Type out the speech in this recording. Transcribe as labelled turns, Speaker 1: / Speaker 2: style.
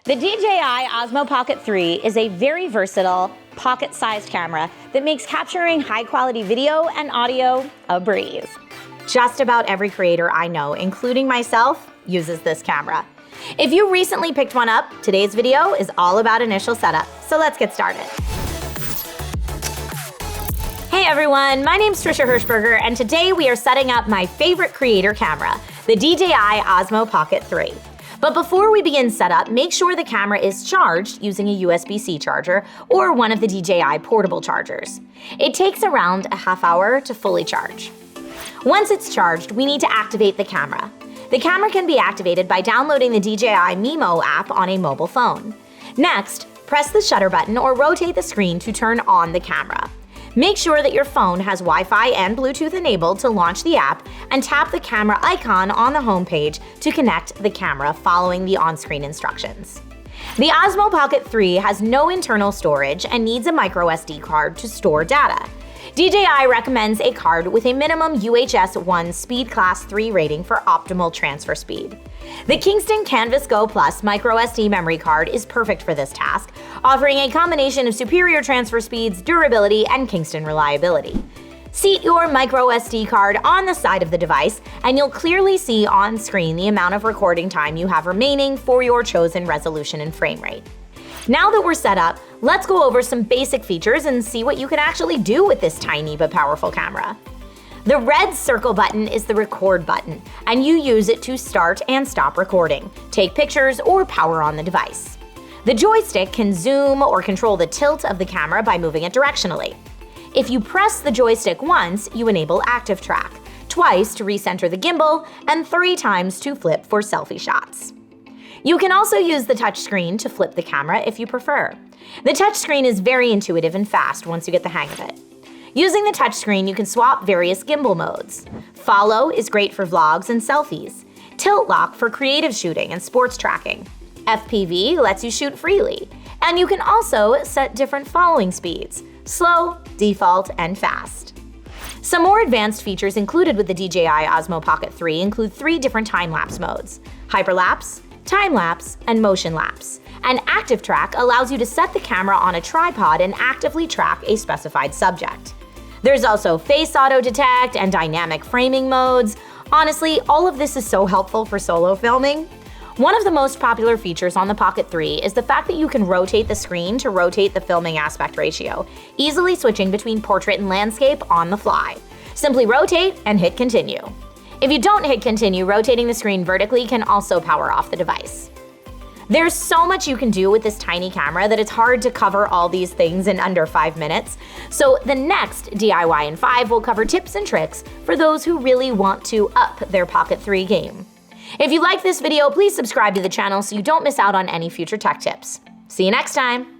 Speaker 1: The DJI Osmo Pocket 3 is a very versatile, pocket-sized camera that makes capturing high-quality video and audio a breeze. Just about every creator I know, including myself, uses this camera. If you recently picked one up, today's video is all about initial setup, so let's get started. Hey everyone, my name's Trisha Hirschberger, and today we are setting up my favorite creator camera, the DJI Osmo Pocket 3. But before we begin setup, make sure the camera is charged using a USB-C charger or one of the DJI portable chargers. It takes around a half hour to fully charge. Once it's charged, we need to activate the camera. The camera can be activated by downloading the DJI Mimo app on a mobile phone. Next, press the shutter button or rotate the screen to turn on the camera. Make sure that your phone has Wi-Fi and Bluetooth enabled to launch the app, and tap the camera icon on the home page to connect the camera following the on-screen instructions. The Osmo Pocket 3 has no internal storage and needs a microSD card to store data. DJI recommends a card with a minimum UHS 1 Speed Class 3 rating for optimal transfer speed. The Kingston Canvas Go Plus microSD memory card is perfect for this task, offering a combination of superior transfer speeds, durability, and Kingston reliability. Seat your microSD card on the side of the device, and you'll clearly see on screen the amount of recording time you have remaining for your chosen resolution and frame rate. Now that we're set up, let's go over some basic features and see what you can actually do with this tiny but powerful camera. The red circle button is the record button, and you use it to start and stop recording, take pictures, or power on the device. The joystick can zoom or control the tilt of the camera by moving it directionally. If you press the joystick once, you enable Active Track, twice to recenter the gimbal, and 3 times to flip for selfie shots. You can also use the touchscreen to flip the camera if you prefer. The touchscreen is very intuitive and fast once you get the hang of it. Using the touchscreen, you can swap various gimbal modes. Follow is great for vlogs and selfies. Tilt Lock for creative shooting and sports tracking. FPV lets you shoot freely. And you can also set different following speeds: slow, default, and fast. Some more advanced features included with the DJI Osmo Pocket 3 include 3 different time-lapse modes: hyperlapse, time-lapse, and motion-lapse. And Active Track allows you to set the camera on a tripod and actively track a specified subject. There's also face auto detect and dynamic framing modes. Honestly, all of this is so helpful for solo filming. One of the most popular features on the Pocket 3 is the fact that you can rotate the screen to rotate the filming aspect ratio, easily switching between portrait and landscape on the fly. Simply rotate and hit continue. If you don't hit continue, rotating the screen vertically can also power off the device. There's so much you can do with this tiny camera that it's hard to cover all these things in under 5 minutes. So the next DIY in 5 will cover tips and tricks for those who really want to up their Pocket 3 game. If you like this video, please subscribe to the channel so you don't miss out on any future tech tips. See you next time!